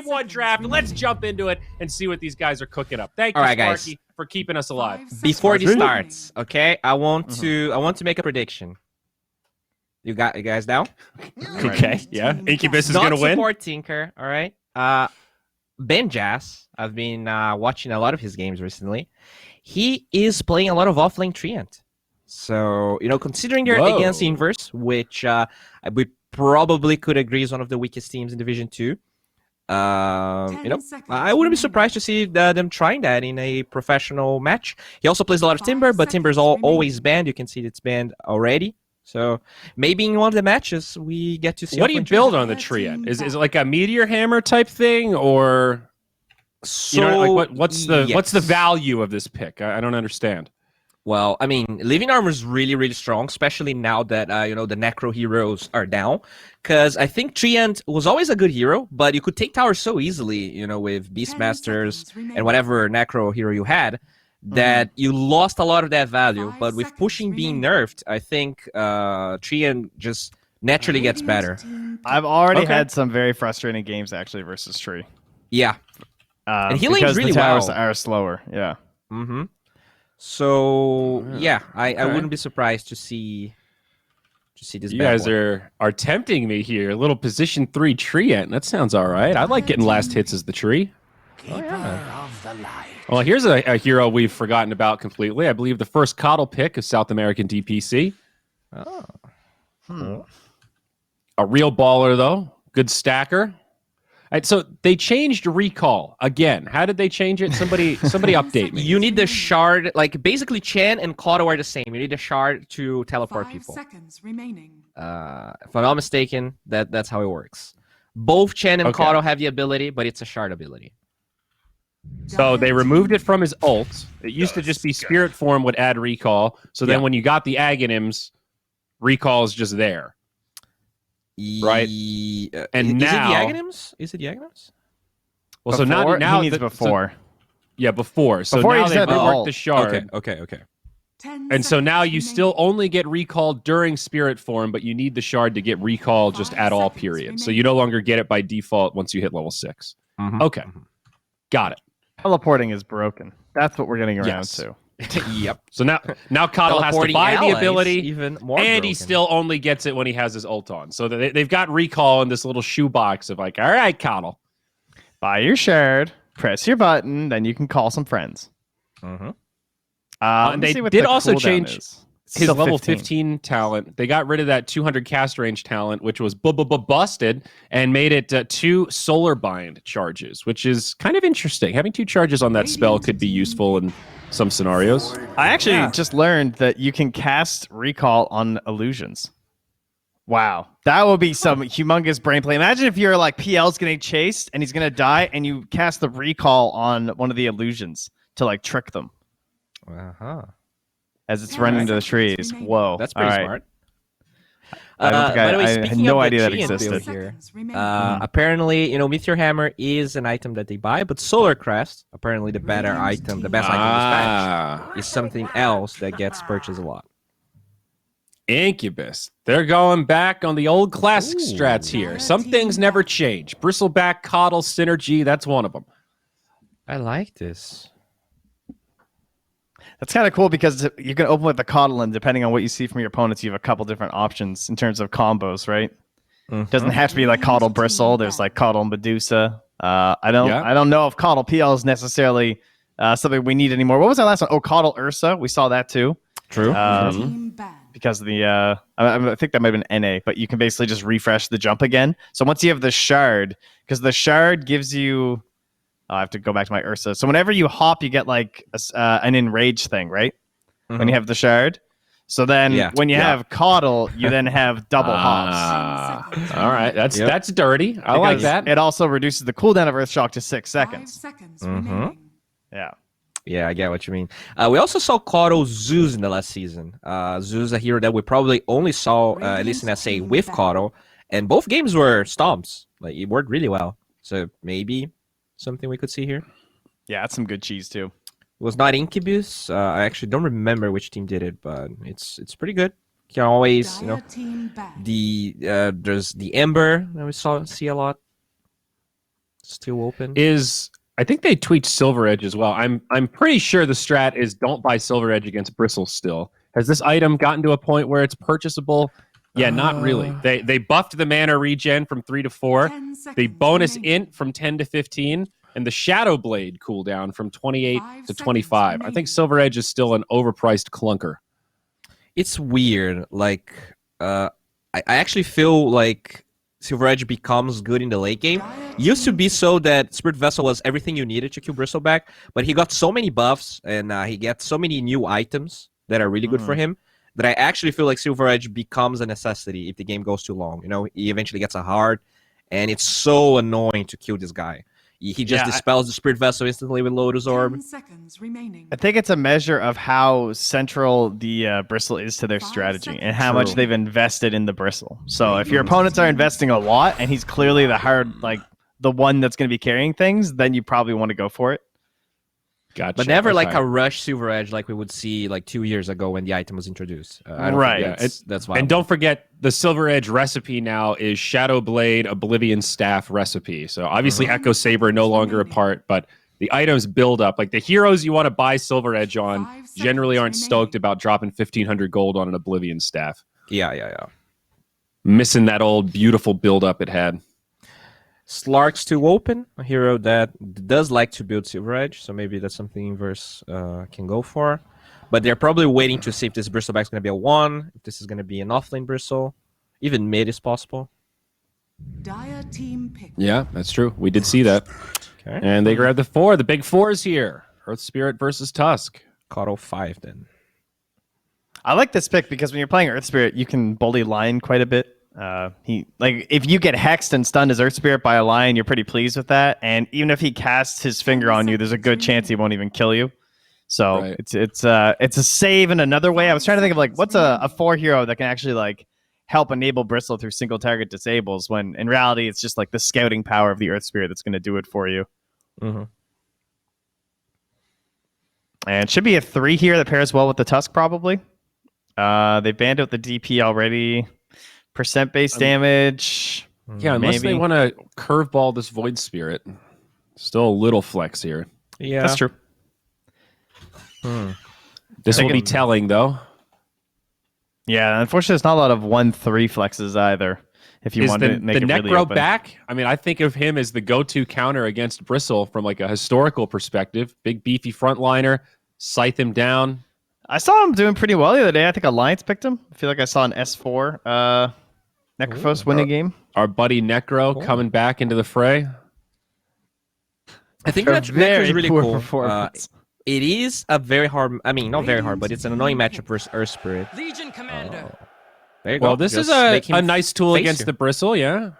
Game 1 draft. Let's jump into it and see what these guys are cooking up. Thank you, Sparky, for keeping us alive. Before this starts, okay, I want to make a prediction. You guys down? Okay, yeah. Incubus is going to win. Not support Tinker, all right? Ben Jazz, I've been watching a lot of his games recently. He is playing a lot of offlane Treant. So, considering they're against the Inverse, which we probably could agree is one of the weakest teams in Division 2, I wouldn't be surprised to see them trying that in a professional match. He also plays a lot of Timber, but Timber's always banned. You can see it's banned already. So maybe in one of the matches we get to see. What do you build on the Treant? Is it like a meteor hammer type thing, or what's the value of this pick? I don't understand. Well, I mean, Living Armor is really, really strong, especially now that, the Necro heroes are down. Because I think Treant was always a good hero, but you could take towers so easily, with Beastmasters and whatever Necro hero you had, that you lost a lot of that value. But with pushing being nerfed, I think Treant just naturally gets better. I've already had some very frustrating games, actually, versus Tree. Yeah. And he lanes really well. Because the towers are slower, yeah. Mm-hmm. So yeah, I wouldn't be surprised to see this. You guys are tempting me here. A little position 3 Treant. That sounds all right. I like getting last hits as the tree. Well, here's a hero we've forgotten about completely. I believe the first Coddle pick of South American DPC. A real baller though. Good stacker. Right, so they changed recall again. How did they change it? Somebody update me. You need the shard, like basically Chen and Kato are the same. You need the shard to teleport people. 5 seconds remaining. If I'm not mistaken, that's how it works. Both Chen and Kato have the ability, but it's a shard ability. So they removed it from his ult. It used to just be Spirit Form would add recall. So then when you got the Aghanims, recall is just there. Right, and now is it the Aghanims? Well, so now he needs before. Before. So before now they reworked the shard. Okay. And so now you still only get recall during Spirit Form, but you need the shard to get recall just at all periods. So you no longer get it by default once you hit level 6. Okay, got it. Teleporting is broken. That's what we're getting around to. Yep. So now Coddle has to buy the ability, even more and broken. he still only gets it when he has his ult on. So they've got recall in this little shoebox of like, all right, Coddle, buy your shard, press your button, then you can call some friends. And they did also change his level 15 talent. They got rid of that 200 cast range talent, which was busted, and made it 2 solar bind charges, which is kind of interesting. Having 2 charges on that spell could be useful in some scenarios. I actually just learned that you can cast recall on illusions. Wow. That would be some humongous brain play. Imagine if you're like PL's getting chased and he's going to die and you cast the recall on one of the illusions to like trick them. As it's running into the trees. Whoa. That's pretty smart. By the way, I had no idea that existed. Here. Apparently, Meteor Hammer is an item that they buy, but Solar Crest, apparently the better item, the best item in this match, is something else that gets purchased a lot. Incubus. They're going back on the old classic strats here. Some things never change. Bristleback, Coddle, Synergy, that's one of them. I like this. That's kind of cool because you can open with the Coddle, and depending on what you see from your opponents, you have a couple different options in terms of combos, right? It doesn't have to be like Coddle Bristle. There's like Coddle Medusa. I don't know if Coddle PL is necessarily something we need anymore. What was that last one? Oh, Coddle Ursa. We saw that too. True. Because of the I think that might have been NA, but you can basically just refresh the jump again. So once you have the shard, because the shard gives you. I have to go back to my Ursa. So whenever you hop, you get like an enrage thing, right? When you have the shard. So then when you have Coddle, you then have double hops. All right. That's dirty. I like that. It also reduces the cooldown of Earthshock to 6 seconds. 5 seconds remaining. Yeah, I get what you mean. We also saw Coddle Zeus in the last season. Zeus, a hero that we probably only saw, at least in SA, with Coddle. And both games were stomps. Like, it worked really well. So maybe something we could see here. Yeah, that's some good cheese too. It was not Incubus. I actually don't remember which team did it, but it's pretty good. You can always, there's the Ember that we see a lot. Still open. I think they tweaked Silver Edge as well. I'm pretty sure the strat is don't buy Silver Edge against Bristle still. Has this item gotten to a point where it's purchasable? Yeah, not really. They buffed the mana regen from 3 to 4, the bonus int from 10 to 15, and the Shadow Blade cooldown from 28 to 25. I think Silver Edge is still an overpriced clunker. It's weird. Like, I actually feel like Silver Edge becomes good in the late game. Used to be so that Spirit Vessel was everything you needed to kill Bristleback, but he got so many buffs and he gets so many new items that are really good for him that I actually feel like Silver Edge becomes a necessity if the game goes too long. You know, he eventually gets a hard, and it's so annoying to kill this guy. He just dispels the Spirit Vessel instantly with Lotus Orb. 10 seconds remaining. I think it's a measure of how central the Bristle is to their strategy and how much they've invested in the Bristle. So if your opponents are investing a lot and he's clearly the one that's going to be carrying things, then you probably want to go for it. Gotcha. But never like a rush Silver Edge like we would see like 2 years ago when the item was introduced. Right. That's why. And don't forget, the Silver Edge recipe now is Shadow Blade, Oblivion Staff recipe. So obviously Echo Saber no longer a part, but the items build up. Like the heroes you want to buy Silver Edge on generally aren't stoked about dropping 1,500 gold on an Oblivion Staff. Yeah. Missing that old beautiful build up it had. Slark's too open, a hero that does like to build Silver Edge, so maybe that's something Inverse can go for. But they're probably waiting to see if this Bristleback is going to be a 1, if this is going to be an offlane Bristle. Even mid is possible. Dire team pick. Yeah, that's true. We did see that. Okay. And they grabbed the 4. The big 4 is here. Earth Spirit versus Tusk. Caught 5 then. I like this pick because when you're playing Earth Spirit, you can bully Lion quite a bit. If you get hexed and stunned as Earth Spirit by a Lion, you're pretty pleased with that. And even if he casts his finger on you, there's a good chance he won't even kill you. So it's a save in another way. I was trying to think of like what's a 4 hero that can actually like help enable Bristle through single target disables, when in reality it's just like the scouting power of the Earth Spirit that's going to do it for you. Mm-hmm. And it should be a 3 here that pairs well with the Tusk probably. They banned out the DP already. Percent base damage. Yeah, unless they want to curveball this Void Spirit. Still a little flex here. Yeah, that's true. This will be telling, though. Yeah, unfortunately, there's not a lot of 1-3 flexes either. If you want to make it really Necro open. back? I mean, I think of him as the go-to counter against Bristle from like a historical perspective. Big beefy frontliner, scythe him down. I saw him doing pretty well the other day. I think Alliance picked him. I feel like I saw an S4 Necrophos win a game. Our buddy Necro coming back into the fray. I think that Necro is really cool. Performance. It is a very hard. I mean, not very hard, but it's an annoying matchup versus Earth Spirit. Legion Commander. There you go. Well, this is a nice tool against the Bristle. Yeah.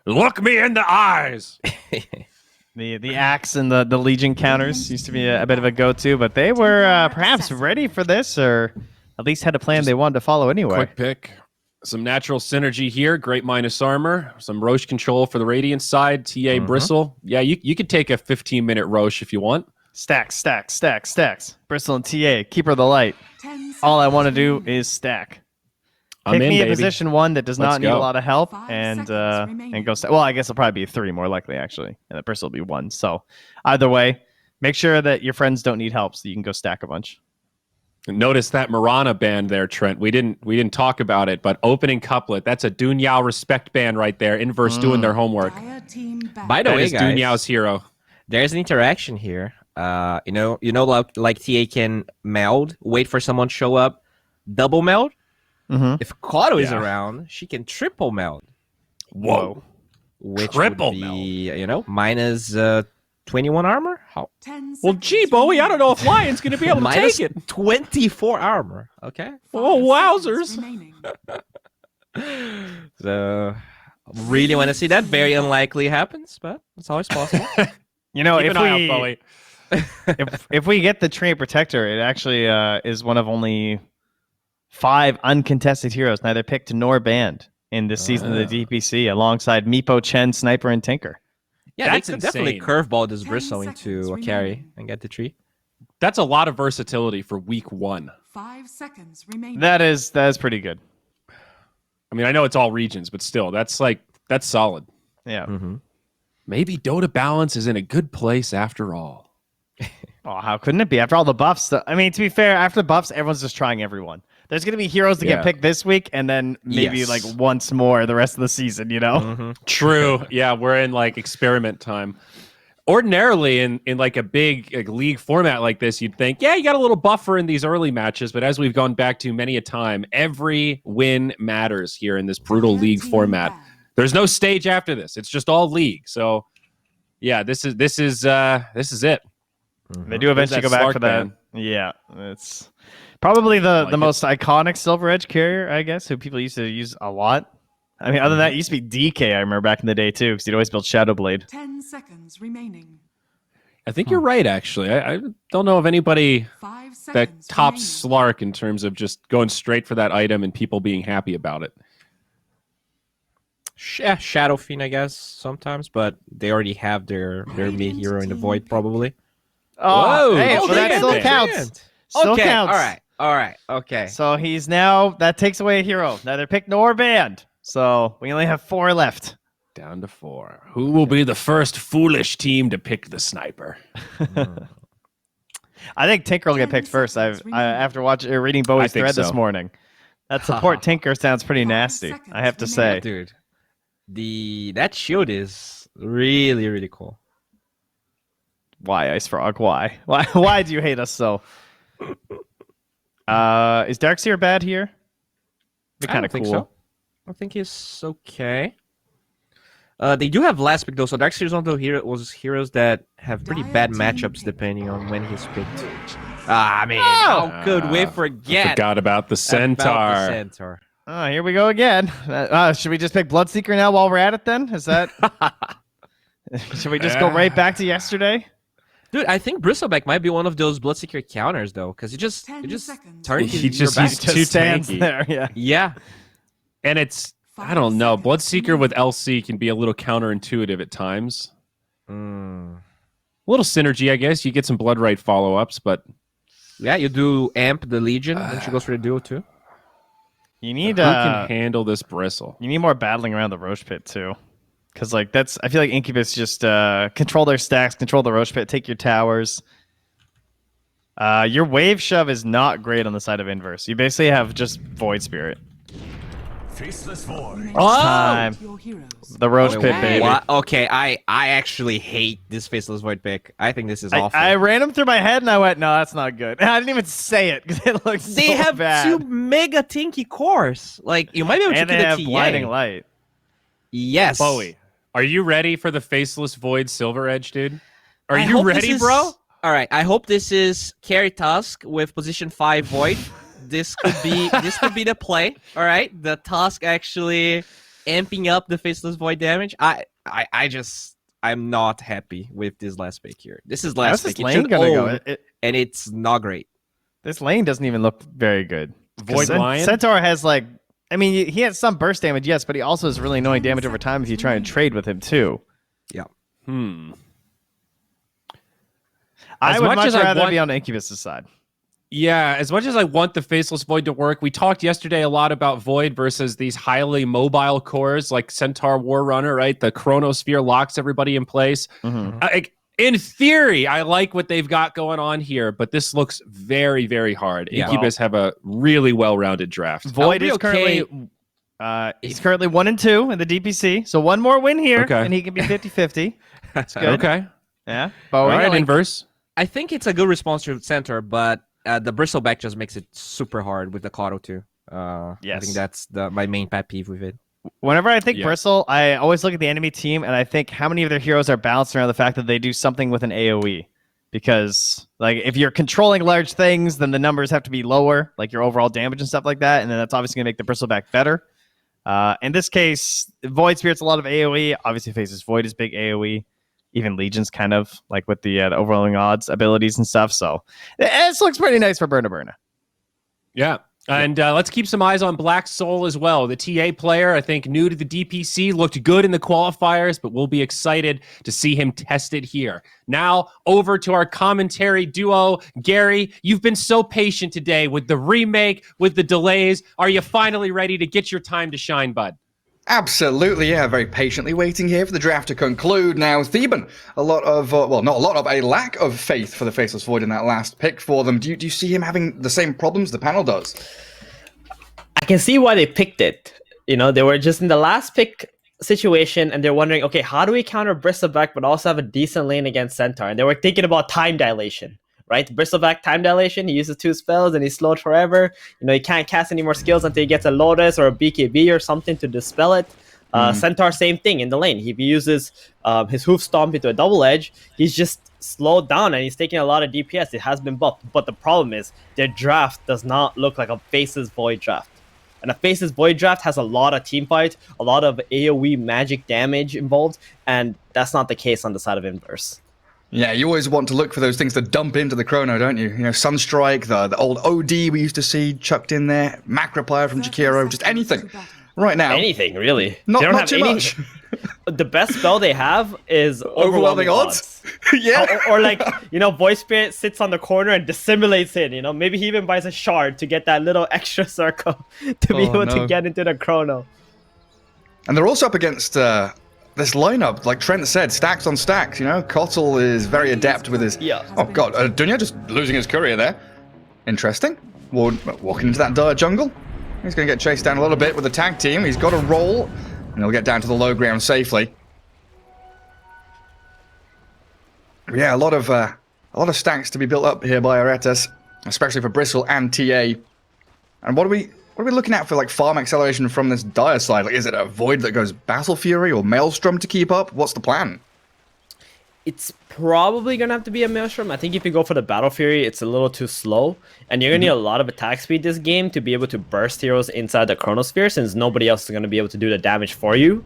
Look me in the eyes. The axe and the Legion counters used to be a bit of a go-to, but they were perhaps ready for this, or at least had a plan they wanted to follow anyway. Quick pick. Some natural synergy here. Great minus armor. Some Roche control for the Radiant side. TA Bristle. Yeah, you could take a 15-minute Roche if you want. Stacks. Bristle and TA. Keeper of the light. All I want to do is stack. Pick me a position 1 that does not need a lot of help, and go stack. Well, I guess it'll probably be 3 more likely, actually. And the Bristle will be 1. So either way, make sure that your friends don't need help so you can go stack a bunch. Notice that Marana band there, Trent. We didn't talk about it, but opening couplet, that's a Dunyao respect band right there. Inverse doing their homework. By the way, guys, Dunyao's hero. There's an interaction here. Like TA can meld, wait for someone to show up, double meld. If Kato is around, she can triple meld. Whoa. Which Triple would be, minus 21 armor? How? Well, gee, Bowie, I don't know if Lion's going to be able to take it. 24 armor. Okay. Oh, wowzers. So, really want to see that. Very unlikely happens, but it's always possible. If we get the Train Protector, it actually is one of only 5 uncontested heroes, neither picked nor banned in this season of the DPC, alongside Meepo, Chen, Sniper, and Tinker. Yeah, they could definitely curveball this Bristle into a carry and get the tree. That's a lot of versatility for week 1. 5 seconds remaining. That is pretty good. I mean, I know it's all regions, but still, that's solid. Yeah. maybe Dota balance is in a good place after all. Oh, how couldn't it be? After all the buffs, I mean, to be fair, after the buffs, everyone's just trying everyone. There's going to be heroes that get picked this week, and then maybe like once more the rest of the season, you know? Mm-hmm. True. Yeah, we're in like experiment time. Ordinarily, in like a big league format like this, you'd think, yeah, you got a little buffer in these early matches, but as we've gone back to many a time, every win matters here in this brutal league format. There's no stage after this; it's just all league. So, yeah, this is it. Mm-hmm. They do eventually go back for that. Yeah, it's probably the most iconic Silver Edge carrier, I guess, who people used to use a lot. I mean, other than that, it used to be DK, I remember back in the day, too, because he'd always build Shadowblade. 10 seconds remaining. I think you're right, actually. I don't know of anybody that tops Slark in terms of just going straight for that item and people being happy about it. Shadow Fiend, I guess, sometimes, but they already have their mid hero in the Void, probably. Oh, hey, well, that still counts. Still counts. All right, okay. So he's now, that takes away a hero. Neither picked nor banned. So we only have 4 left. Down to 4. Who will be the first foolish team to pick the sniper? I think Tinker will get picked first. After reading Bowie's thread this morning. That support Tinker sounds pretty nasty, I have to say. Dude, that shield is really, really cool. Why, Ice Frog? Why? Why do you hate us so? Is Darkseer bad here? Be kind of cool. So. I think he's okay. They do have last pick though, so Darkseer is one of those heroes that have pretty bad matchups depending on when he's picked. How could we forget? I forgot about the Centaur. Oh, here we go again. Should we just pick Bloodseeker now while we're at it then? Is that? Should we just go right back to yesterday? Dude, I think Bristleback might be one of those Bloodseeker counters though, because he just turns. He's too tanky. There, yeah. And it's, I don't know, Bloodseeker with LC can be a little counterintuitive at times. A little synergy, I guess. You get some Blood Right follow-ups, but... Yeah, you do amp the Legion, then she goes for the duo too. You need... Who can handle this Bristle? You need more battling around the Roche Pit, too. Because, like, I feel like Incubus just control their stacks, control the Roche Pit, take your towers. Your Wave Shove is not great on the side of Inverse. You basically have just Void Spirit. Faceless Void. Time. The Roche Pit, baby. What? Okay, I actually hate this Faceless Void pick. I think this is awful. I ran him through my head and I went, no, that's not good. And I didn't even say it because it looks They have bad. 2 mega tinky cores. Like, you might be able to and get they a have TA. Blinding Light. Yes. Bowie, are you ready for the Faceless Void Silver Edge, dude? Are you ready, bro? All right, I hope this is Carry Tusk with position 5 Void. This could be the play. All right, the Tusk actually amping up the Faceless Void damage. I'm not happy with this last pick here. This is last pick. Lane gonna go? And it's not great. This lane doesn't even look very good. Void Lion? Centaur has like, I mean, he has some burst damage, yes, but he also has really annoying damage over time if you try and trade with him too. Yeah. I would much rather be on Incubus' side. Yeah, as much as I want the Faceless Void to work, we talked yesterday a lot about Void versus these highly mobile cores like Centaur War Runner, right? The Chronosphere locks everybody in place. In theory, I like what they've got going on here, but this looks very, very hard. Yeah. Incubus have a really well-rounded draft. Void is currently... he's currently 1-2 in the DPC, so one more win here, and he can be 50-50. That's good. Okay. Yeah. All right, Inverse. I think it's a good response to Centaur, but the Bristleback just makes it super hard with the Kato too. Yes. I think that's my main pet peeve with it. Whenever I think Bristle, I always look at the enemy team and I think how many of their heroes are balanced around the fact that they do something with an AoE. Because like if you're controlling large things, then the numbers have to be lower, like your overall damage and stuff like that, and then that's obviously going to make the Bristleback better. In this case, Void Spirit's a lot of AoE. Obviously, Faces Void is big AoE. Even Legion's kind of like with the overwhelming odds abilities and stuff. So this looks pretty nice for Burna. Yeah. And let's keep some eyes on Black Soul as well. The TA player, I think, new to the DPC, looked good in the qualifiers, but we'll be excited to see him tested here. Now, over to our commentary duo. Gary, you've been so patient today with the remake, with the delays. Are you finally ready to get your time to shine, bud? Absolutely, yeah. Very patiently waiting here for the draft to conclude. Now, Theban, a lot of, well, not a lot of, a lack of faith for the Faceless Void in that last pick for them. Do you see him having the same problems the panel does? I can see why they picked it. You know, they were just in the last pick situation and they're wondering, okay, how do we counter Bristleback but also have a decent lane against Centaur? And they were thinking about time dilation, right? Bristleback time dilation, he uses 2 spells and he's slowed forever. You know, he can't cast any more skills until he gets a Lotus or a BKB or something to dispel it. Centaur, same thing in the lane. If he uses his Hoof Stomp into a double edge, he's just slowed down and he's taking a lot of DPS. It has been buffed. But the problem is their draft does not look like a Faceless Void draft. And a Faceless Void draft has a lot of teamfight, a lot of AoE magic damage involved, and that's not the case on the side of Inverse. Yeah, you always want to look for those things to dump into the chrono, don't you? You know, Sunstrike, the old OD we used to see chucked in there, Macroplier from Jakiro, just anything. Right now, Anything, really. not, They don't not have too any, much. The best spell they have is Overwhelming odds? Yeah. Or like, you know, Void Spirit sits on the corner and dissimulates in, you know. Maybe he even buys a shard to get that little extra circle to be able to get into the chrono. And they're also up against this lineup, like Trent said, stacks on stacks, you know? Kotl is very adept with his... Yeah. Oh, God, Dunya just losing his courier there. Interesting. Walking into that dire jungle. He's going to get chased down a little bit with the tag team. He's got a roll, and he'll get down to the low ground safely. Yeah, a lot of stacks to be built up here by Aretas, especially for Bristle and TA. And what are we looking at for like farm acceleration from this dire side? Like, is it a Void that goes Battle Fury or Maelstrom to keep up? What's the plan? It's probably going to have to be a Maelstrom. I think if you go for the Battle Fury, it's a little too slow. And you're going to need a lot of attack speed this game to be able to burst heroes inside the Chronosphere, since nobody else is going to be able to do the damage for you.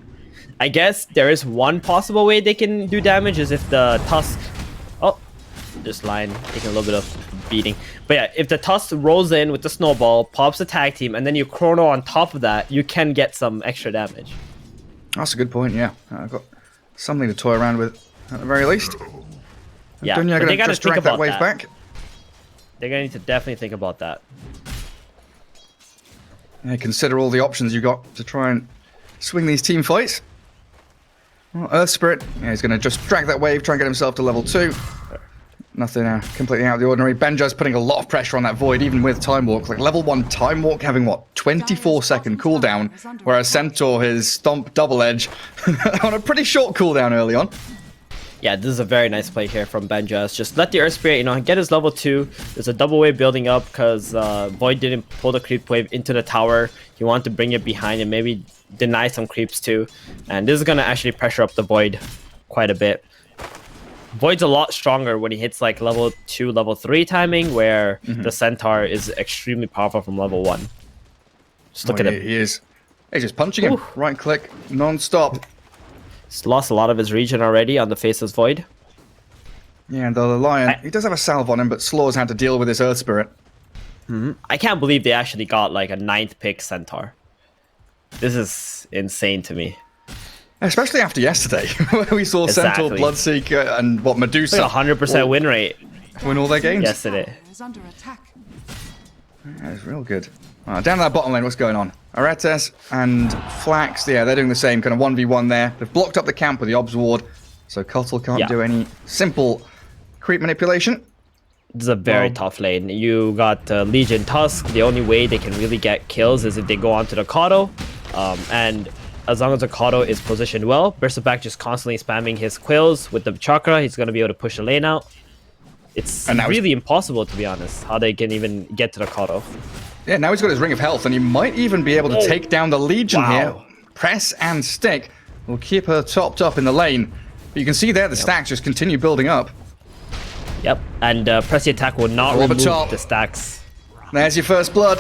I guess there is one possible way they can do damage is if the Tusk... Oh, this line taking a little bit of beating. But yeah, if the Tusk rolls in with the Snowball, pops the tag team, and then you Chrono on top of that, you can get some extra damage. That's a good point, yeah. I've got something to toy around with. At the very least. Yeah, Dunya but they gonna gotta just think drag that about wave that. back. They're going to need to definitely think about that. Yeah, consider all the options you got to try and swing these team fights. Well, Earth Spirit, yeah, he's going to just drag that wave, try and get himself to level 2. Nothing completely out of the ordinary. Benja's putting a lot of pressure on that Void, even with Time Walk. Like, level 1 Time Walk having, what, 24-second cooldown, whereas Centaur, his Stomp Double Edge, on a pretty short cooldown early on. Yeah, this is a very nice play here from Benjas. Just let the Earth Spirit, you know, get his level 2. There's a double wave building up because Void didn't pull the creep wave into the tower. He wanted to bring it behind and maybe deny some creeps too. And this is going to actually pressure up the Void quite a bit. Void's a lot stronger when he hits like level 2, level 3 timing, where the Centaur is extremely powerful from level 1. Just look at him. He is. He's just punching him. Right click, non-stop. He's lost a lot of his region already on the Faceless Void. Yeah, and the Lion, he does have a salve on him, but Slaw's had to deal with his Earth Spirit. I can't believe they actually got like a 9th pick Centaur. This is insane to me. Especially after yesterday, where we saw Centaur, Bloodseeker, and what, Medusa. Like 100% win rate. Win all their games. Yesterday. Is under attack. Yeah, it's real good. Down to that bottom lane, what's going on? Aretes and Flax, yeah, they're doing the same, kind of 1v1 there. They've blocked up the camp with the Obs Ward, so Kotl can't do any simple creep manipulation. This is a very tough lane. You got Legion Tusk. The only way they can really get kills is if they go onto the Kato. And as long as the Kato is positioned well, Bristleback just constantly spamming his quills with the chakra, he's going to be able to push the lane out. It's really impossible, to be honest, how they can even get to the Kato. Yeah, now he's got his Ring of Health, and he might even be able to take down the Legion here. Press and stick will keep her topped up in the lane. But you can see there the stacks just continue building up. Yep, and press the attack will not remove the stacks. There's your first blood.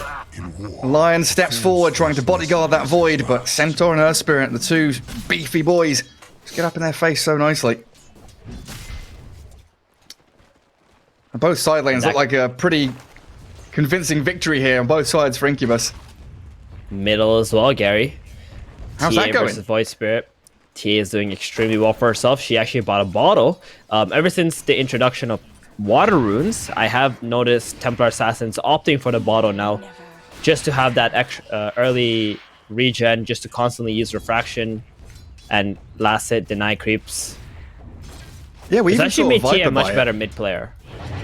Lion steps forward, trying to bodyguard that Void, but Centaur and Earth Spirit, the two beefy boys, just get up in their face so nicely. And both side lanes look like a pretty convincing victory here on both sides for Incubus. Middle as well, Gary. How's that going? Versus Void Spirit. TA is doing extremely well for herself. She actually bought a bottle. Ever since the introduction of water runes, I have noticed Templar Assassins opting for the bottle now, just to have that extra early regen just to constantly use refraction and last hit deny creeps. Yeah, we It's even actually saw made TA Viper a much buy it. better mid player.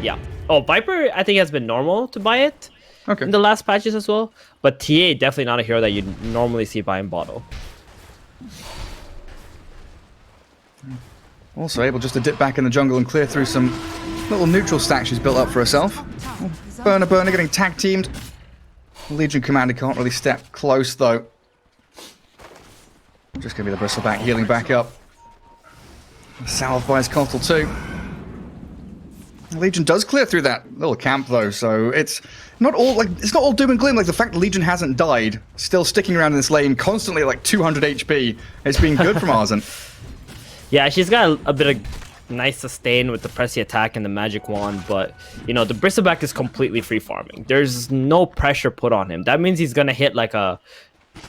Yeah. Oh, Viper I think has been normal to buy it Okay. in the last patches as well, but TA definitely not a hero that you normally see buying bottle. Also able just to dip back in the jungle and clear through some little neutral stacks she's built up for herself. Burner getting tag teamed. Legion Commander can't really step close though. Just gonna be the Bristleback healing back up. Salve buys Cottle too. Legion does clear through that little camp though, so it's not all doom and gloom. Like the fact that Legion hasn't died, still sticking around in this lane constantly at like 200 HP, it's been good from Arzen. Yeah, she's got a bit of nice sustain with the Pressy attack and the magic wand, but you know the Bristleback is completely free farming. There's no pressure put on him. That means he's gonna hit like a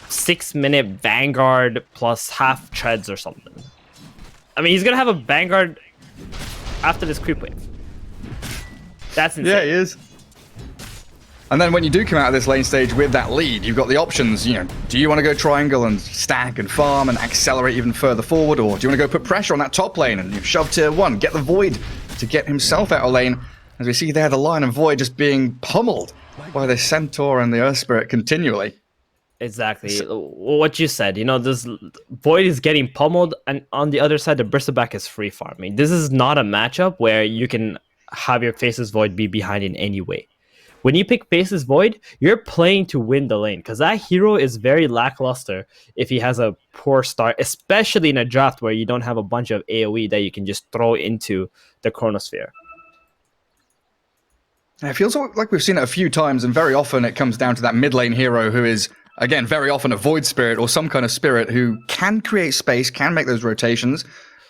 6-minute Vanguard plus half treads or something. I mean, he's gonna have a Vanguard after this creep wave. That's insane. Yeah, he is. And then when you do come out of this lane stage with that lead, you've got the options, you know, do you want to go triangle and stack and farm and accelerate even further forward, or do you want to go put pressure on that top lane and shove tier 1, get the Void to get himself out of lane? As we see there, the Lion and Void just being pummeled by the Centaur and the Earth Spirit continually. Exactly. What you said, you know, this Void is getting pummeled, and on the other side, the Bristleback is free farming. This is not a matchup where you can have your Faceless Void be behind in any way. When you pick Faceless Void, you're playing to win the lane, because that hero is very lackluster if he has a poor start, especially in a draft where you don't have a bunch of AoE that you can just throw into the Chronosphere. It feels like we've seen it a few times, and very often it comes down to that mid lane hero who is, again, very often a Void Spirit or some kind of spirit who can create space, can make those rotations.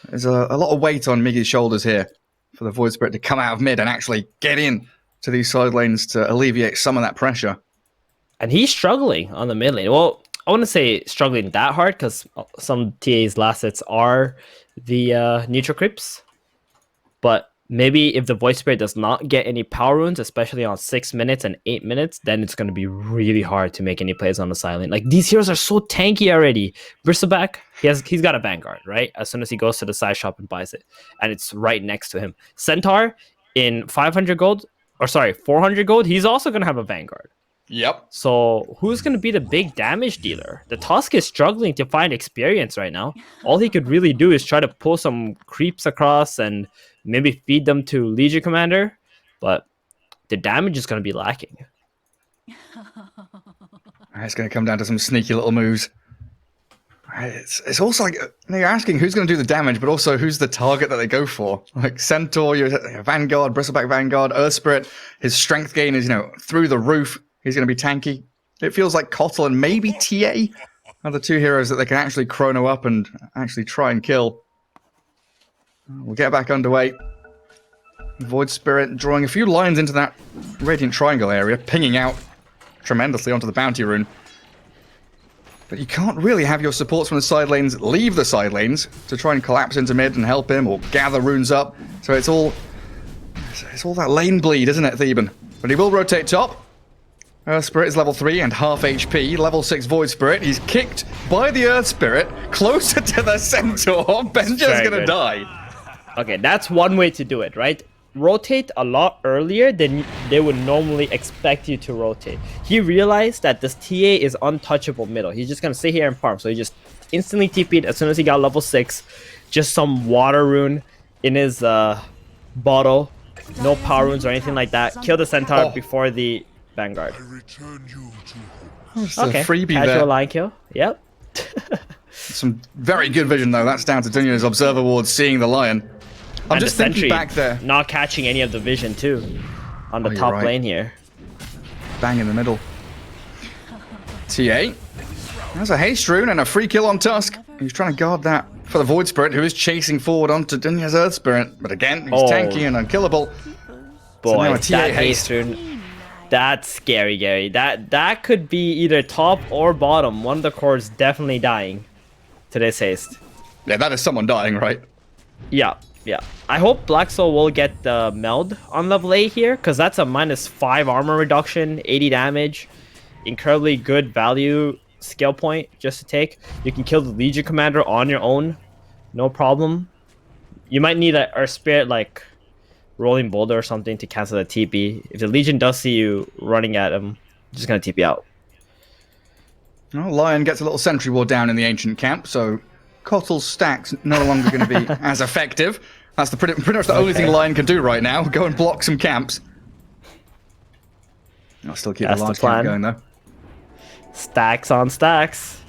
There's a lot of weight on Miggy's shoulders here for the Void Spirit to come out of mid and actually get in to these side lanes to alleviate some of that pressure. And he's struggling on the mid lane. Well, I wouldn't say struggling that hard, because some TA's last hits are the neutral creeps. But maybe if the Void Spirit does not get any power runes, especially on 6 minutes and 8 minutes, then it's going to be really hard to make any plays on the side lane. Like, these heroes are so tanky already. Bristleback, he's got a Vanguard, right? As soon as he goes to the side shop and buys it. And it's right next to him. Centaur, in 500 gold, 400 gold, he's also going to have a Vanguard. Yep. So who's going to be the big damage dealer? The Tusk is struggling to find experience right now. All he could really do is try to pull some creeps across and maybe feed them to Legion Commander, but the damage is going to be lacking. It's going to come down to some sneaky little moves. It's also like you're asking who's going to do the damage, but also who's the target that they go for. Like Centaur, your Vanguard, Bristleback Vanguard, Earth Spirit. His strength gain is, through the roof. He's going to be tanky. It feels like Cottle and maybe TA are the two heroes that they can actually chrono up and actually try and kill. We'll get back underway. Void Spirit drawing a few lines into that Radiant Triangle area, pinging out tremendously onto the Bounty Rune. But you can't really have your supports from the side lanes leave the side lanes to try and collapse into mid and help him or gather runes up. So it's all that lane bleed, isn't it, Theban? But he will rotate top. Earth Spirit is level 3 and half HP. Level 6 Void Spirit. He's kicked by the Earth Spirit closer to the Centaur. Benja's going to die. Okay, that's one way to do it, right? Rotate a lot earlier than they would normally expect you to rotate. He realized that this TA is untouchable middle. He's just going to sit here and farm. So he just instantly TP'd as soon as he got level 6. Just some water rune in his bottle. No power runes or anything like that. Kill the Centaur before the Vanguard. Okay, freebie casual there. line kill. Yep. Some very good vision, though. That's down to Dunya's Observer Ward seeing the Lion. I'm And just the thinking sentry back there. not catching any of the vision too on the you're top right. lane here. Bang in the middle. TA. There's a haste rune and a free kill on Tusk. He's trying to guard that for the Void Spirit, who is chasing forward onto Dunya's Earth Spirit. But again, he's tanky and unkillable. Boy, now a TA that haste. haste rune, that's scary, Gary. That could be either top or bottom. One of the cores definitely dying to this haste. Yeah, that is someone dying, right? Yeah. I hope Black Soul will get the meld on level 8 here, because that's a -5 armor reduction, 80 damage. Incredibly good value skill point just to take. You can kill the Legion Commander on your own, no problem. You might need a Earth Spirit like Rolling Boulder or something to cancel the TP. If the Legion does see you running at him, just gonna TP out. Well, Lion gets a little sentry ward down in the ancient camp, so Kotal's stack's no longer going to be as effective. That's pretty much the only thing Lion can do right now. Go and block some camps. I'll still keep That's the the large camp plan. going though. Stacks on stacks.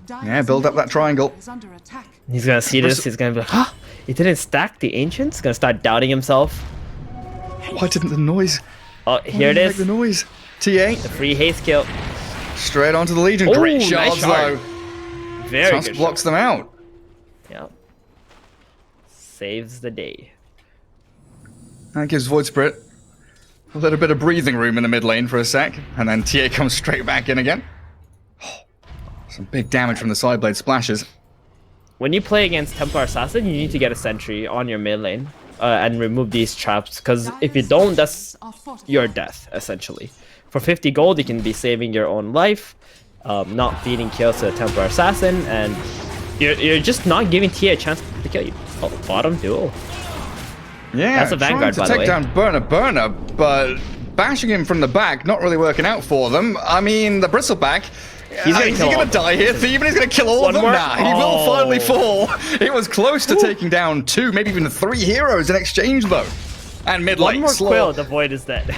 Yeah, build up that triangle. Is under attack. He's gonna see this. He's gonna be like, "Huh? He didn't stack the Ancients." Gonna start doubting himself. Why didn't the noise? Oh, here it Make is. the noise. TA The free haste kill. straight onto the Legion. Ooh, Great nice shards shard. though. Very Tusk good. blocks them out. Yeah. Saves the day. That gives Void Spirit a little bit of breathing room in the mid lane for a sec, and then TA comes straight back in again. Some big damage from the side blade splashes. When you play against Templar Assassin, you need to get a sentry on your mid lane and remove these traps, because if you don't, that's your death, essentially. For 50 gold, you can be saving your own life, not feeding kills to the Templar Assassin, and you're just not giving TA a chance to kill you. Oh, bottom duel. Yeah, That's a Vanguard, trying by to the take down Burner, but bashing him from the back, not really working out for them. I mean, the Bristleback, He's gonna is kill he all going of to them. die here? Thieving is going to kill all One of them? more? Nah, he will Oh. finally fall. He was close to taking down 2, maybe even 3 heroes in exchange, though. And mid One lane, more slow. quill, the Void is dead.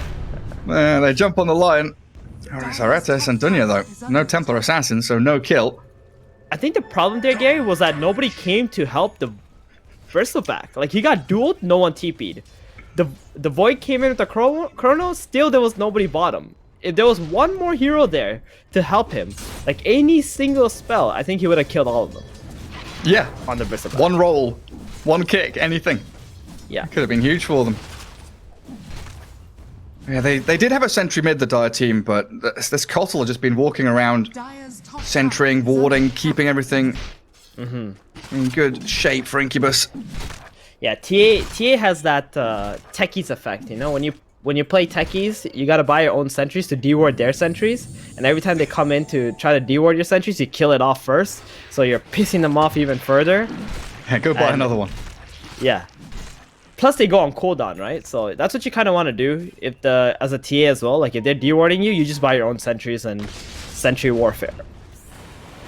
They jump on the Lion. It's Aretes and Dunya, though. No Templar Assassin, so no kill. I think the problem there, Gary, was that nobody came to help the Bristleback. Like, he got dueled, no one TP'd. The Void came in with the Chrono, still there was nobody bottom. If there was one more hero there to help him, like any single spell, I think he would have killed all of them Yeah, on the Bristleback. one roll, one kick, anything. Yeah. Could have been huge for them. Yeah, they did have a sentry mid, the Dire team, but this Kotal has just been walking around, Dire's top centering, tower is warding, under keeping everything in good shape for Incubus. Yeah, TA has that techies effect, you know? When you play techies, you gotta buy your own sentries to deward their sentries, and every time they come in to try to deward your sentries, you kill it off first, so you're pissing them off even further. Yeah, go buy And- another one. Yeah. Plus they go on cooldown, right? So that's what you kind of want to do if as a TA as well. Like if they're dewarding you, you just buy your own sentries and sentry warfare.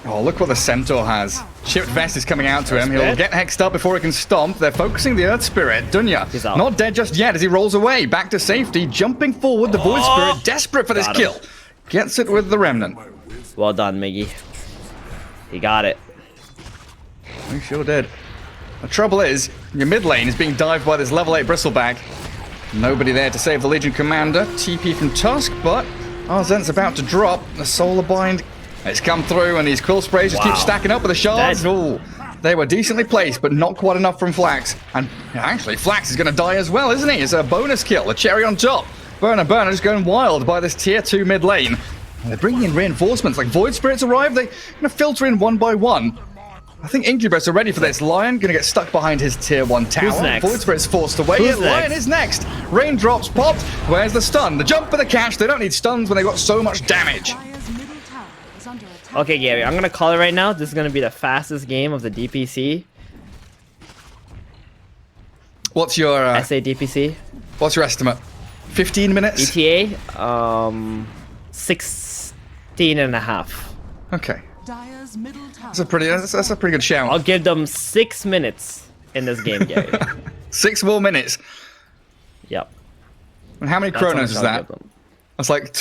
Oh, look what the Centaur has. Chipped Vest is coming out to him. He'll Spirit. get hexed up before he can stomp. They're focusing the Earth Spirit. Dunya, He's out. not dead just yet as he rolls away. Back to safety, jumping forward. The Void Spirit, desperate for this Got him. kill. Gets it with the Remnant. Well done, Miggy. He got it. He sure did. The trouble is, your mid lane is being dived by this level 8 Bristleback. Nobody there to save the Legion Commander. TP from Tusk, but Arzent's about to drop. The Solar Bind, it's come through, and these Quill Sprays just keep Wow. stacking up with the shards. Dead. Ooh, they were decently placed, but not quite enough from Flax. And actually, Flax is going to die as well, isn't he? It's a bonus kill, a cherry on top. Burner just going wild by this tier 2 mid lane. And they're bringing in reinforcements, like Void Spirits arrive. They're going to filter in one by one. I think Incubus are ready for this. Lion going to get stuck behind his tier 1 tower. Who's next? Void Spirit's forced away. Who's Yeah, Lion next? is next. Raindrops popped. Where's the stun? The jump for the cash. They don't need stuns when they've got so much damage. Dire's middle tower is under attack. Okay, Gary, I'm gonna call it right now. This is gonna be the fastest game of the DPC. What's your SA what's your estimate? 15 minutes? ETA, 16 and a half. Okay. Dire's middle tower. That's a pretty good shout. I'll give them 6 minutes in this game, Gary. 6 more minutes. Yep. And how many That's how chronos much is I'll that? give them. That's like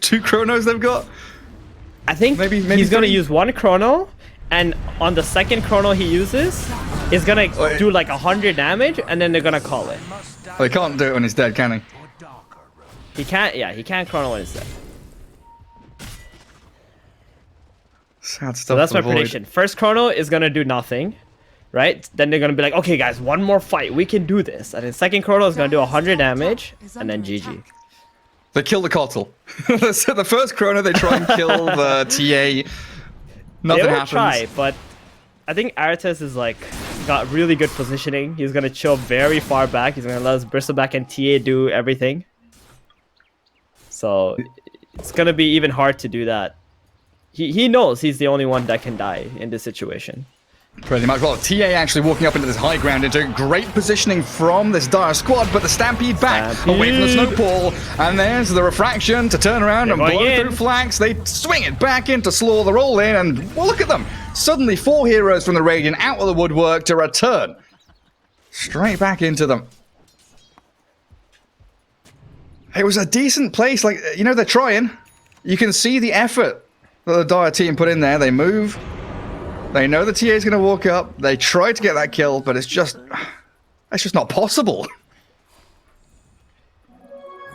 two chronos they've got. I think Maybe he's gonna 3? use one chrono, and on the second chrono he uses, he's gonna do like 100 damage, and then they're gonna call it. Well, he can't do it when he's dead, can he? He can't. Yeah, he can't chrono when it's dead. Sad stuff. So that's for my Void. prediction. First chrono is gonna do nothing, right? Then they're gonna be like, okay, guys, one more fight, we can do this. And then second chrono is gonna do 100 damage, and then GG. They kill the Kotal. So the first chrono they try and kill the TA. Nothing They will happens. try, but I think Aretes is like got really good positioning. He's gonna chill very far back. He's gonna let his Bristleback and TA do everything. So it's gonna be even hard to do that. He knows he's the only one that can die in this situation. Pretty much. Well, TA actually walking up into this high ground into great positioning from this dire squad, but the Stampede back away from the snowball. And there's the refraction to turn around and blow through flanks. They swing it back into Slaw, the roll in, and well, look at them. Suddenly 4 heroes from the Radiant out of the woodwork to return. Straight back into them. It was a decent place. Like, you know, they're trying. You can see the effort that the Dire team put in there. They move. They know the TA is going to walk up. They try to get that kill, but it's just not possible.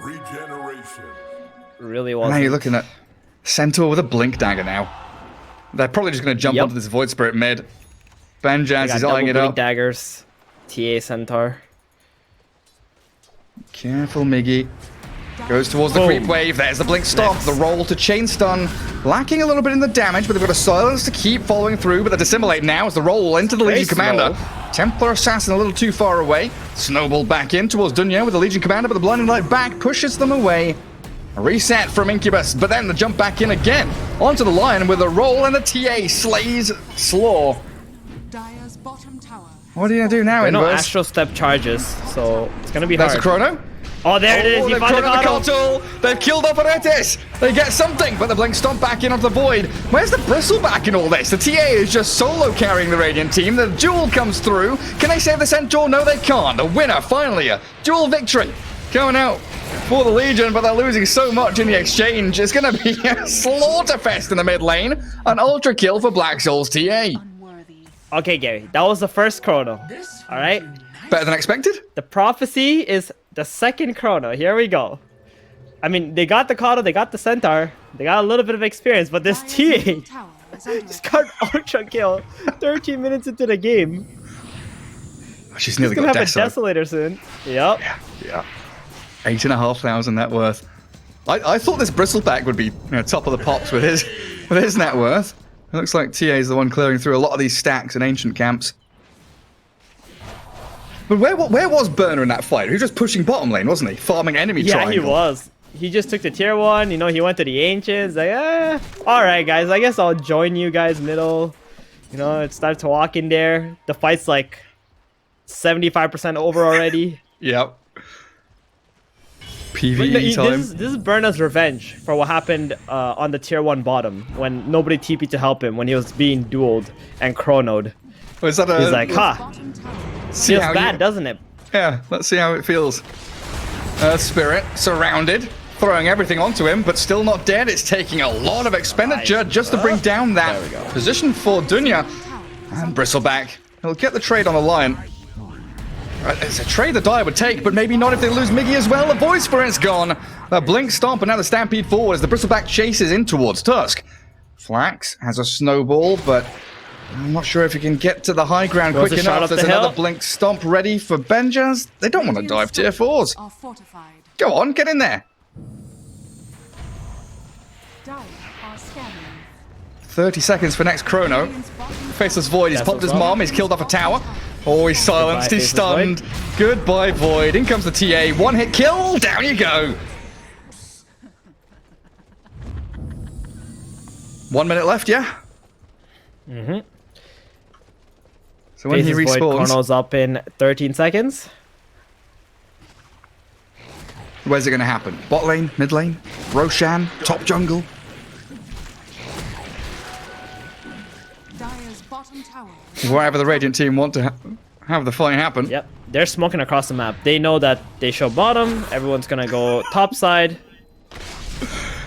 Regeneration. Really wasn't. Now you're looking at Centaur with a blink dagger now. They're probably just going to jump onto this Void Spirit mid. Banjaz is eyeing it up. Daggers. TA Centaur. Careful, Miggy. Goes towards the creep wave. There's the blink stop. The roll to chain stun. Lacking a little bit in the damage, but they've got a silence to keep following through. But the dissimilate now as the roll into the Legion Commander. Templar Assassin a little too far away. Snowball back in towards Dunya with the Legion Commander, but the blinding light back pushes them away. A reset from Incubus, but then the jump back in again. Onto the Lion with a roll, and the TA slays Slaw. Dire's bottom tower. What are you going to do now, No Inverse? Astral Step charges, so it's going to be That's hard. a chrono. Oh, there it is. He They've found the chronoed the auto. Kotal. They've killed Operatis. They get something, but the blink stomp back in onto the void. Where's the Bristleback in all this? The TA is just solo carrying the Radiant team. The duel comes through. Can they save the Centaur? No, they can't. The winner, finally, a duel victory. Going out for the Legion, but they're losing so much in the exchange. It's going to be a slaughterfest in the mid lane. An ultra kill for Black Souls TA. Unworthy. Okay, Gary, that was the first chrono. All right? Better than expected? The prophecy is the second chrono. Here we go. I mean, they got the Kotal, they got the Centaur, they got a little bit of experience, but this Dire's middle TA tower is under just attack. got ultra kill 13 minutes into the game. She's He's nearly gonna got have a Deso. Desolator soon. Yep. Yeah. 8,500 net worth. I thought this Bristleback would be top of the pops with his net worth. It looks like TA is the one clearing through a lot of these stacks in ancient camps. But where was Burner in that fight? He was just pushing bottom lane, wasn't he? Farming enemy Yeah, triangle. he was. He just took the tier 1, you know, he went to the Ancients, like, alright guys, I guess I'll join you guys middle. You know, it starts to walk in there. The fight's like 75% over already. Yep. But PvE time. this is Burna's revenge for what happened on the tier 1 bottom when nobody TP'd to help him when he was being dueled and chronoed. Was that a, He's like, ha, Bottom tower. see feels how bad, you- doesn't it? Yeah, let's see how it feels. Earth Spirit surrounded, throwing everything onto him, but still not dead. It's taking a lot of expenditure just to bring down that position for Dunya. And Bristleback. He'll get the trade on the Lion. It's a trade the Dire would take, but maybe not if they lose Miggy as well. The Void Spirit's gone. The Blink Stomp and now the Stampede forward as the Bristleback chases in towards Tusk. Flax has a snowball, but I'm not sure if he can get to the high ground Goes quick a shot enough. up There's the another hill. Blink Stomp ready for Benjaz. They don't want to dive tier 4s. Are fortified. Go on, get in there. Dire are scanning. 30 seconds for next chrono. Radiant's bottom Faceless Void, he's That's popped his what's up. mom, he's killed off a tower. Oh, he's silenced, Goodbye, he's Faceless stunned. Goodbye, Void. In comes the TA. One hit kill, down you go. 1 minute left, yeah? Mm-hmm. So when he Faces Void respawns, chronos up in 13 seconds. where's it going to happen? Bot lane, mid lane, Roshan, top jungle. Dire's bottom tower. Wherever the Radiant team want to have the fight happen. Yep, they're smoking across the map. They know that they show bottom. Everyone's gonna go top side.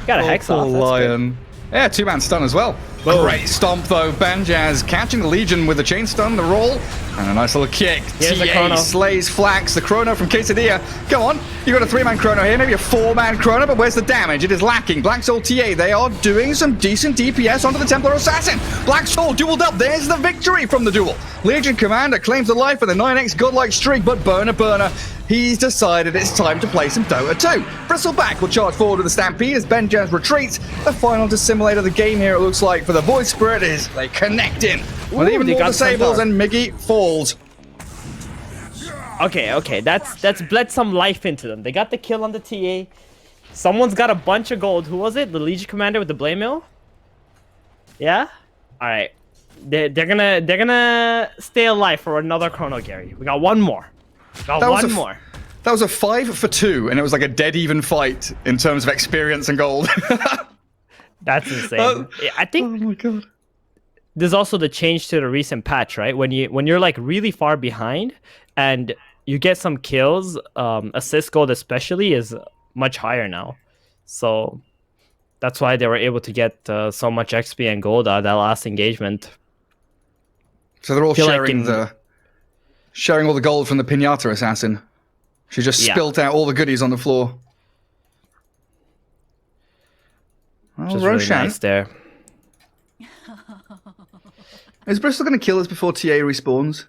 Got a hex Poor off. That's good. Lion. Yeah, 2-man stun as well. Great stomp though. Banjaz catching the Legion with the chain stun, the roll, and a nice little kick. Here's the TA chrono. slays Flax, the chrono from Quesadilla. Go on, you got a 3-man chrono here, maybe a 4-man chrono, but where's the damage? It is lacking. Black Soul TA, they are doing some decent DPS onto the Templar Assassin. Black Soul dueled up. There's the victory from the duel. Legion Commander claims the life of the 9x godlike streak, but Burner, he's decided it's time to play some Dota 2. Bristleback will charge forward with the Stampede as Benjaz retreats. The final dissimulator of the game here, it looks like, for the Void Spirit is they connect in with Ooh, even they more got disables, Centaur. and Miggy falls. Okay, that's bled some life into them. They got the kill on the TA. Someone's got a bunch of gold. Who was it? The Legion Commander with the Blade Mill? Yeah. All right. They're gonna stay alive for another chrono, Gary. We got one more. Got That was one a f- more. That was a 5 for 2, and it was like a dead even fight in terms of experience and gold. That's insane. Oh. I think my god. there's also the change to the recent patch, right? When you're like really far behind and you get some kills, assist gold especially is much higher now. So that's why they were able to get so much XP and gold out of that last engagement. So they're all Feel like sharing all the gold from the pinata assassin. She just spilt out all the goodies on the floor. Well, Which is really Roshan, nice there. is Bristol going to kill us before TA respawns?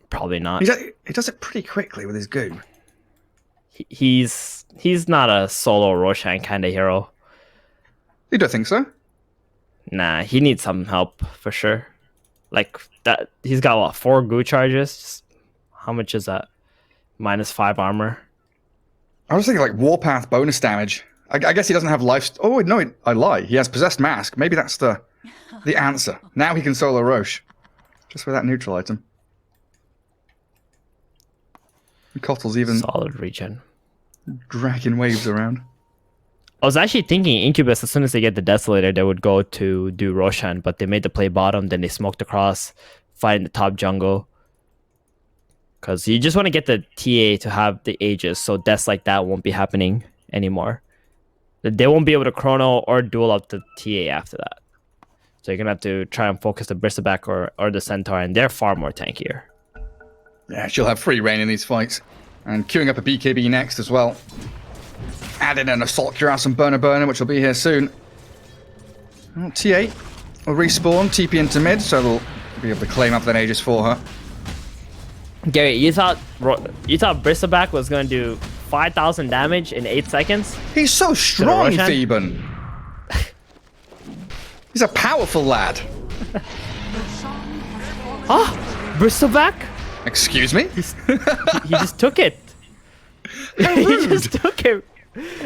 Probably not. He does it pretty quickly with his goo. He's not a solo Roshan kind of hero. You don't think so? Nah, he needs some help for sure. Like that, he's got what, 4 goo charges? How much is that? -5 armor. I was thinking like Warpath bonus damage. I guess he doesn't have life. Oh no, I lie. He has possessed mask. Maybe that's the answer. Now he can solo Roche, just with that neutral item. Cottle's even Solid regen. dragging waves around. I was actually thinking Incubus, as soon as they get the Desolator, they would go to do Roshan, but they made the play bottom, then they smoked across, fight in the top jungle. Because you just want to get the TA to have the Aegis, so deaths like that won't be happening anymore. They won't be able to chrono or duel up the TA after that. So you're going to have to try and focus the Bristleback or the Centaur, and they're far more tankier. Yeah, she'll have free reign in these fights. And queuing up a BKB next as well. Add in an Assault Cuirass and Burner, which will be here soon. Well, T8 will respawn, TP into mid, so they'll be able to claim up that Aegis for her. Gary, you thought Bristleback was going to do 5,000 damage in 8 seconds? He's so strong, Roshan? Theban. He's a powerful lad. Ah, Bristleback? Excuse me? He just took it. He just took it.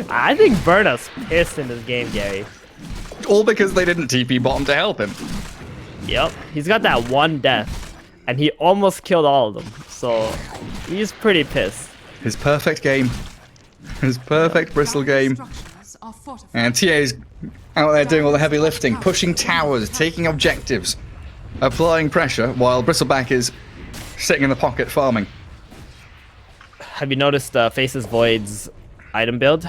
I think Berna's pissed in this game, Gary. All because they didn't TP bottom to help him. Yep, he's got that one death, and he almost killed all of them. So he's pretty pissed. His perfect game. His perfect Bristol game. Structures are fortified. And TA's out there doing all the heavy lifting, pushing towers, taking objectives, applying pressure, while Bristleback is sitting in the pocket farming. Have you noticed Faces Void's item build?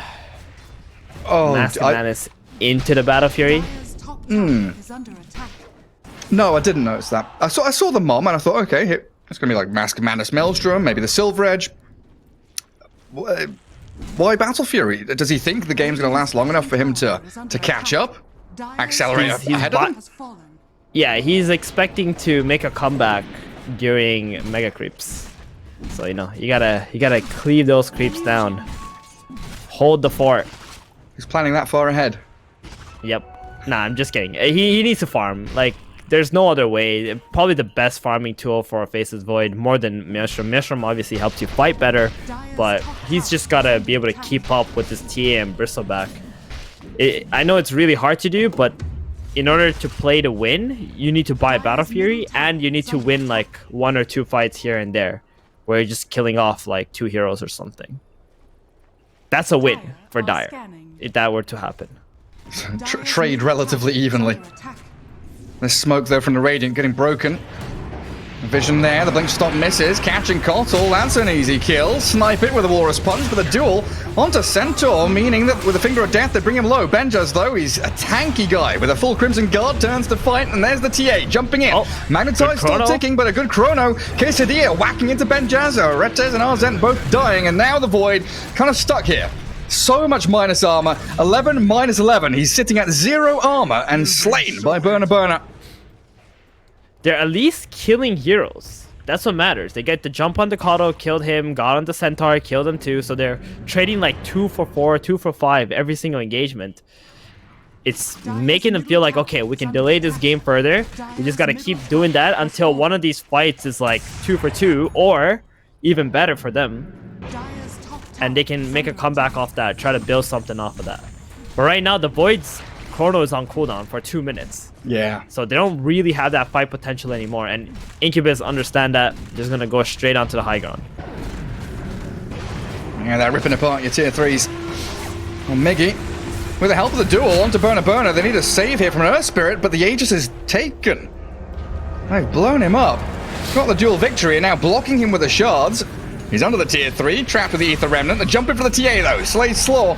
Oh, Mask Madness into the Battle Fury. Dire's top tower is under attack. no, I didn't notice that. I saw the mom and I thought, okay, it's going to be like Mask of Madness Maelstrom, maybe the Silver Edge. Why Battle Fury? Does he think the game's going to last long enough for him to catch up? Accelerate He's ahead of him? Has fallen. Yeah, he's expecting to make a comeback during Mega Creeps. So you gotta cleave those creeps down. Hold the fort. He's planning that far ahead. Yep. Nah, I'm just kidding. He needs to farm. Like, there's no other way. Probably the best farming tool for Faces Void, more than Maelstrom. Maelstrom obviously helps you fight better, but he's just gotta be able to keep up with his TA and Bristleback. I know it's really hard to do, but in order to play to win, you need to buy Battle Fury, and you need to win like 1 or 2 fights here and there, where you're just killing off like 2 heroes or something. That's a win for Dire, if that were to happen. Trade relatively evenly. The smoke though from the Radiant getting broken. Vision there, the Blink Stop misses, catching Kotl, that's an easy kill. Snipe it with a Walrus Punch, but the duel onto Centaur, meaning that with a Finger of Death they bring him low. Benjas though, he's a tanky guy with a full Crimson Guard, turns to fight, and there's the TA jumping in. Magnetize still ticking, but a good chrono. Quesadilla whacking into Benjaz, Retes and Arzent both dying, and now the Void kind of stuck here. So much minus armor, 11 minus 11. He's sitting at 0 armor and slain by Burner. They're at least killing heroes. That's what matters. They get the jump on the Kotl, killed him, got on the Centaur, killed him too. So they're trading like 2 for 4, 2 for 5 every single engagement. It's making them feel like, okay, we can delay this game further. We just gotta keep doing that until one of these fights is like 2 for 2, or even better for them. And they can make a comeback off that, try to build something off of that. But right now, the Void's Chrono is on cooldown for 2 minutes. Yeah. So they don't really have that fight potential anymore. And Incubus understand that. They're just going to go straight onto the high ground. Yeah, they're ripping apart your tier 3s. Well, Miggy, with the help of the duel onto Burner, they need a save here from an Earth Spirit, but the Aegis is taken. They've blown him up. Got the dual victory and now blocking him with the shards. He's under the tier 3, trapped with the Ether Remnant. They're jumping for the TA though. Slays Slaw.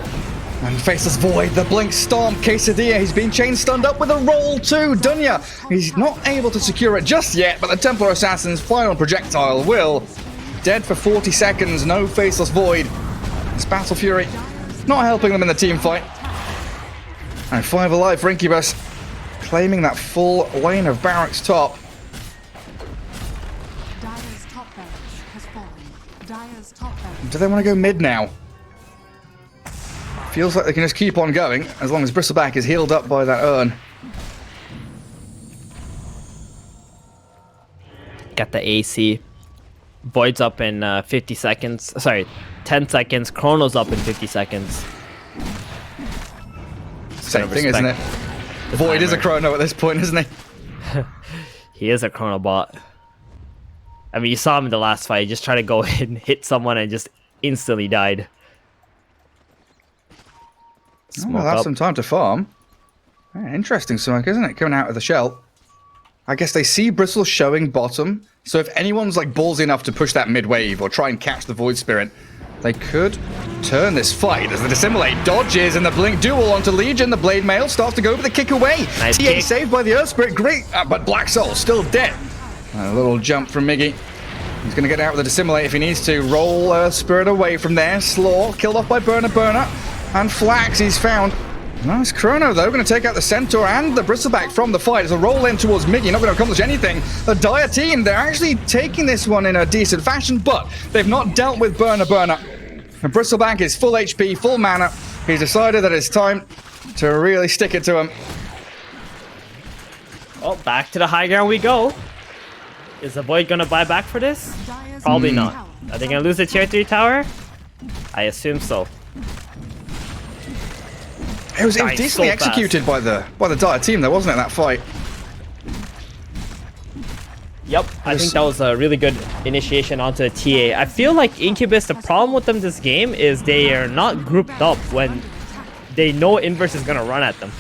And Faceless Void, the Blink Stomp, Quesadilla. He's been chain stunned up with a roll too. Dunya, he's not able to secure it just yet, but the Templar Assassin's final projectile will. Dead for 40 seconds, no Faceless Void. It's Battle Fury not helping them in the team fight. And 5 alive for Incubus, claiming that full lane of Barracks top. Dire's top barracks has fallen. Dire's top barracks. Do they want to go mid now? Feels like they can just keep on going as long as Bristleback is healed up by that urn. Got the AC. Void's up in 50 seconds. Sorry, 10 seconds. Chrono's up in 50 seconds. Same thing, isn't it? Void is a chrono at this point, isn't he? He is a chrono bot. I mean, you saw him in the last fight. He just tried to go in, hit someone, and just instantly died. Well, that's some time to farm. Yeah, interesting smoke, isn't it? Coming out of the shell. I guess they see Bristle showing bottom, so if anyone's like ballsy enough to push that mid wave or try and catch the Void Spirit, they could turn this fight as the Dissimulate dodges and the Blink duel onto Legion. The Blade Mail starts to go for the kick away. Nice TA kick. saved by the Earth Spirit, great, but Black Soul still dead. A little jump from Miggy. He's going to get out with the Dissimulate if he needs to. Roll Earth Spirit away from there. Slaw killed off by Burner. And Flax he's found. Nice Chrono though, going to take out the Centaur and the Bristleback from the fight as a roll in towards Miggy, not going to accomplish anything. The Dire team, they're actually taking this one in a decent fashion, but they've not dealt with Burner. And Bristleback is full HP, full mana. He's decided that it's time to really stick it to him. Oh, back to the high ground we go. Is the Void gonna buy back for this? Dire's Probably middle not. tower Are they is gonna under lose the tier attack. 3 tower? I assume so. It was Dying decently so fast. executed by the Dire team though, wasn't it, that fight? Yep, I think that was a really good initiation onto the TA. I feel like Incubus, the problem with them this game is they are not grouped up when they know Inverse is gonna run at them.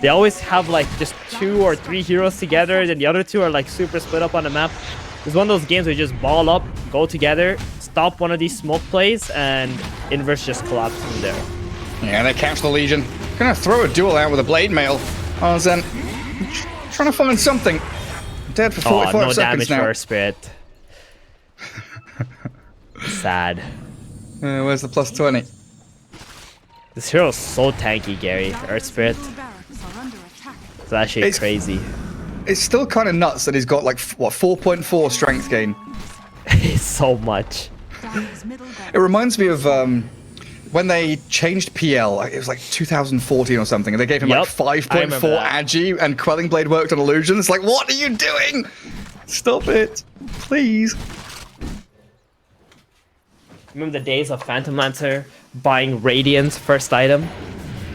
They always have like just 2 or 3 heroes together, then the other 2 are like super split up on the map. It's one of those games where you just ball up, go together, stop one of these smoke plays, and Inverse just collapses from there. Yeah, they catch the Legion. Gonna throw a duel out with a Blade Mail. On Zen. Trying to find something. Dead for 45 Oh, no seconds damage now. for our Spirit. Sad. Where's the plus 20? This hero is so tanky, Gary. Earth Spirit. Dire's middle barracks are under attack. It's actually It's- crazy. It's still kind of nuts that he's got like, what, 4.4 strength gain. It's so much. Dire's middle barracks. It reminds me of when they changed PL, it was like 2014 or something, and they gave him Yep, like I remember 5.4 that. Agi, and Quelling Blade worked on illusions. Like, what are you doing? Stop it, please. Remember the days of Phantom Lancer buying Radiant's first item?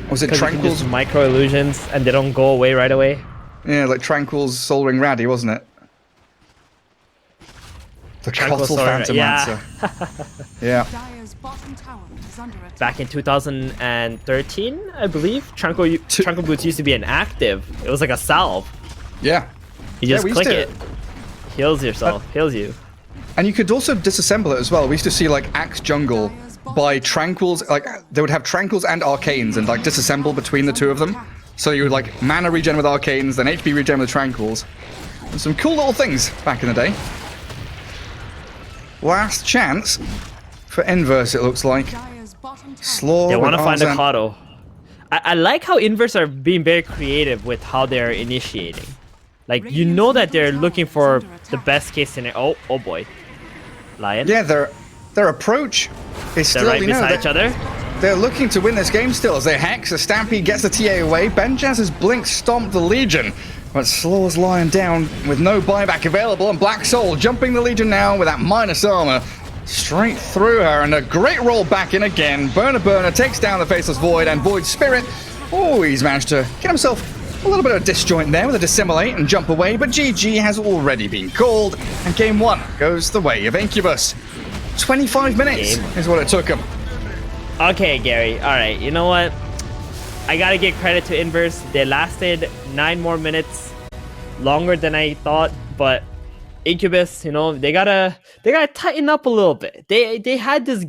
Was it Because you can Tranquil's? just micro illusions and they don't go away right away. Yeah, like Tranquil's Soul Ring Raddy, wasn't it? The Tranquil's Costal Soul Ring- Phantom yeah. Lancer. Yeah. Dire's bottom tower is under attack. Back in 2013, I believe, Tranquil Boots used to be an active. It was like a salve. Yeah. You just we used click to- it. Heals yourself. Heals you. And you could also disassemble it as well. We used to see like Axe Jungle by Tranquils, like they would have Tranquils and Arcanes and like disassemble between the two of them. So you would like mana regen with Arcanes, then HP regen with Tranquils. And some cool little things back in the day. Last chance for Inverse, it looks like. Dire's bottom tower. Slaw They with want to find a Arzan. Kato. I like how Inverse are being very creative with how they're initiating. Like, you know that they're looking for the best case scenario. Oh boy. Lion. Yeah, their approach is They're still, right you know, beside each other. they're looking to win this game still as they hex. The Stampede gets the TA away. Benjaz's Blink stomped the Legion, but Slaw's lying down with no buyback available. And Black Soul jumping the Legion now with that minus armor straight through her. And a great roll back in again. Burner takes down the Faceless Void, and Void Spirit Oh, he's managed to get himself a little bit of disjoint there with a dissimulate and jump away, but GG has already been called, and game 1 goes the way of Incubus. 25 minutes is what it took him. Okay, Gary. All right. You know what? I gotta give credit to Inverse. They lasted 9 more minutes, longer than I thought. But Incubus, you know, they gotta tighten up a little bit. They had this.